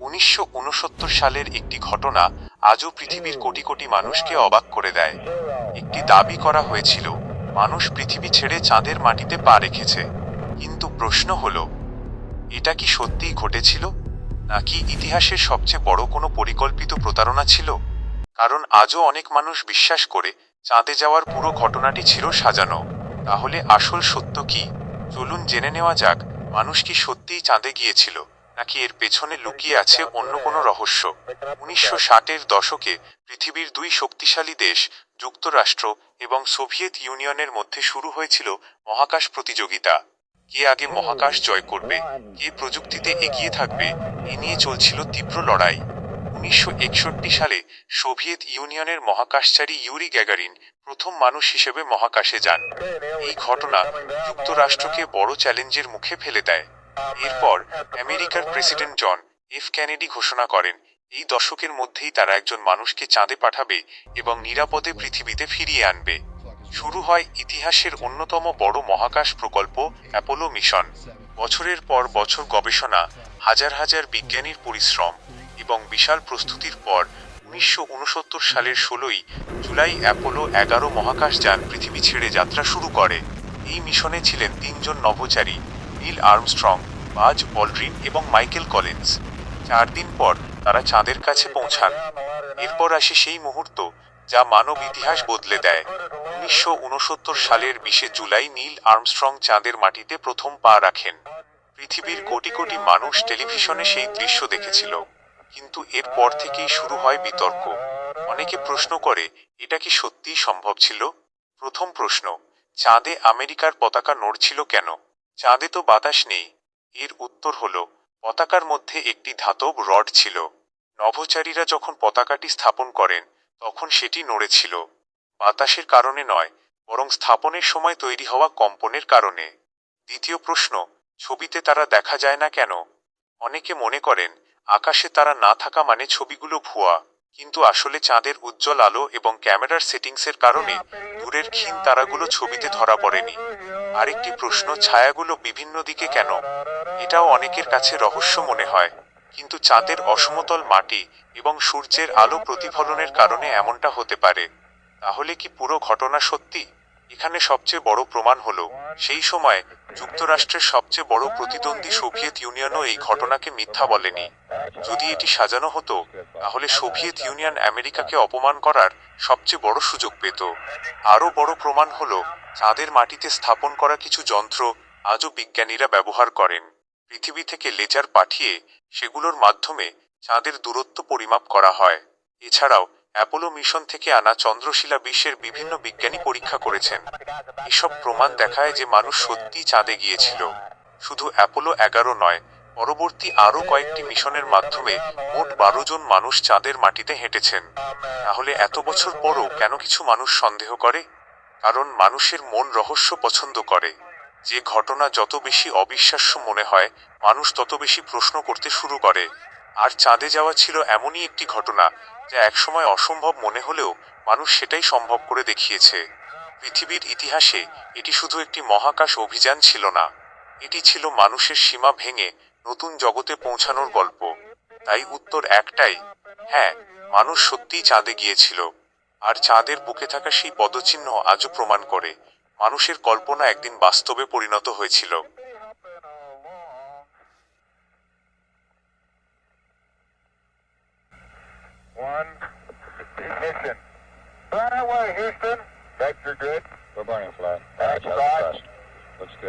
1969 সালের একটি ঘটনা আজও পৃথিবীর কোটি কোটি মানুষকে অবাক করে দেয়। একটি দাবি করা হয়েছিল মানুষ পৃথিবী ছেড়ে চাঁদের মাটিতে পা রেখেছে। কিন্তু প্রশ্ন হলো, এটা কি সত্যিই ঘটেছিল, নাকি ইতিহাসের সবচেয়ে বড় কোনো পরিকল্পিত প্রতারণা ছিল? কারণ আজও অনেক মানুষ বিশ্বাস করে চাঁদে যাওয়ার পুরো ঘটনাটি ছিল সাজানো। তাহলে আসল সত্য কি? চলুন জেনে নেওয়া যাক, মানুষ কি সত্যিই চাঁদে গিয়েছিল, নাকি এর পেছনে লুকিয়ে আছে অন্য কোনো রহস্য। 1960-এর দশকে পৃথিবীর দুই শক্তিশালী দেশ যুক্তরাষ্ট্র এবং সোভিয়েত ইউনিয়নের মধ্যে শুরু হয়েছিল মহাকাশ প্রতিযোগিতা। কে আগে মহাকাশ জয় করবে, কে প্রযুক্তিতে এগিয়ে থাকবে, এ নিয়ে চলছিল তীব্র লড়াই। 1961 সালে সোভিয়েত ইউনিয়নের মহাকাশচারী ইউরি গ্যাগারিন প্রথম মানুষ হিসেবে মহাকাশে যান। এই ঘটনা যুক্তরাষ্ট্রকে বড় চ্যালেঞ্জের মুখে ফেলে দেয়। এরপর আমেরিকার প্রেসিডেন্ট জন এফ কেনেডি ঘোষণা করেন এই দশকের মধ্যেই তারা একজন মানুষকে চাঁদে পাঠাবে এবং নিরাপদে পৃথিবীতে ফিরিয়ে আনবে। শুরু হয় ইতিহাসের অন্যতম বড় মহাকাশ প্রকল্প অ্যাপোলো মিশন। বছরের পর বছর গবেষণা, হাজার হাজার বিজ্ঞানীর পরিশ্রম এবং বিশাল প্রস্তুতির পর 1969 সালের 16 জুলাই অ্যাপোলো 11 মহাকাশযান পৃথিবী ছেড়ে যাত্রা শুরু করে। এই মিশনে ছিলেন তিনজন নভোচারী, নীল আর্মস্ট্রং, বাজ অল্ড্রিন এবং মাইকেল কলিন্স। 4 দিন পর তারা চাঁদের কাছে পৌঁছান। এরপর আসে সেই মুহূর্ত যা মানব ইতিহাস বদলে দেয়। 1969 সালের 20 জুলাই নীল আর্মস্ট্রং চাঁদের মাটিতে প্রথম পা রাখেন। পৃথিবীর কোটি কোটি মানুষ টেলিভিশনে সেই দৃশ্য দেখেছিল। কিন্তু এরপর থেকেই শুরু হয় বিতর্ক। অনেকে প্রশ্ন করে, এটা কি সত্যিই সম্ভব ছিল? প্রথম প্রশ্ন, চাঁদে আমেরিকার পতাকা নড়ছিল কেন? চাঁদে তো বাতাস নেই। এর উত্তর হলো, পতাকার মধ্যে একটি ধাতব রড ছিল। নভোচারীরা যখন পতাকাটি স্থাপন করেন তখন সেটি নড়েছিল। বাতাসের কারণে নয়, বরং স্থাপনের সময় তৈরি হওয়া কম্পনের কারণে। দ্বিতীয় প্রশ্ন, ছবিতে তারা দেখা যায় না কেন? অনেকে মনে করেন আকাশে তারা না থাকা মানে ছবিগুলো ভুয়া। কিন্তু আসলে চাঁদের উজ্জ্বল আলো এবং ক্যামেরার সেটিংসের কারণে দূরের ক্ষীণ তারাগুলো ছবিতে ধরা পড়েনি। আরেকটি প্রশ্ন, ছায়াগুলো বিভিন্ন দিকে কেন? এটাও অনেকের কাছে রহস্য মনে হয়। কিন্তু চাঁদের অসমতল মাটি এবং সূর্যের আলো প্রতিফলনের কারণে এমনটা হতে পারে। তাহলে কি পুরো ঘটনা সত্যি? এখানে সবচেয়ে বড় প্রমাণ হলো, সেই সময় যুক্তরাষ্ট্রের সবচেয়ে বড় প্রতিদ্বন্দ্বী সোভিয়েত ইউনিয়নও এই ঘটনাকে মিথ্যা বলেনি। যদি এটি সাজানো হতো, তাহলে সোভিয়েত ইউনিয়ন আমেরিকাকে অপমান করার সবচেয়ে বড় সুযোগ পেত। আরও বড় প্রমাণ হলো, চাঁদের মাটিতে স্থাপন করা কিছু যন্ত্র আজও বিজ্ঞানীরা ব্যবহার করেন। পৃথিবী থেকে লেজার পাঠিয়ে সেগুলোর মাধ্যমে চাঁদের দূরত্ব পরিমাপ করা হয়। এছাড়াও অ্যাপোলো মিশন থেকে আনা চন্দ্রশিলা বিশ্বের বিভিন্ন বিজ্ঞানী পরীক্ষা করেছেন। এসব প্রমাণ দেখায় যে মানুষ সত্যিই চাঁদে গিয়েছিল। শুধু অ্যাপোলো 11 নয়, পরবর্তী আরও কয়েকটি মিশনের মাধ্যমে মোট 12 জন মানুষ চাঁদের মাটিতে হেঁটেছেন। তাহলে এত বছর পরও কেন কিছু মানুষ সন্দেহ করে? কারণ মানুষের মন রহস্য পছন্দ করে। যে ঘটনা যত বেশি অবিশ্বাস্য মনে হয়, মানুষ তত বেশি প্রশ্ন করতে শুরু করে। আর চাঁদে যাওয়া ছিল এমনই একটি ঘটনা যা একসময় অসম্ভব মনে হলেও মানুষ সেটাই সম্ভব করে দেখিয়েছে। পৃথিবীর ইতিহাসে এটি শুধু একটি মহাকাশ অভিযান ছিল না, এটি ছিল মানুষের সীমা ভেঙে নতুন জগতে পৌঁছানোর গল্প। তাই উত্তর একটাই, হ্যাঁ, মানুষ সত্যিই চাঁদে গিয়েছিল। আর চাঁদের বুকে থাকা সেই পদচিহ্ন আজও প্রমাণ করে মানুষের কল্পনা একদিন বাস্তবে পরিণত হয়েছিল। One ignition. Fly away, Houston. Vector good. We're burning flat. That's fast. Looks good.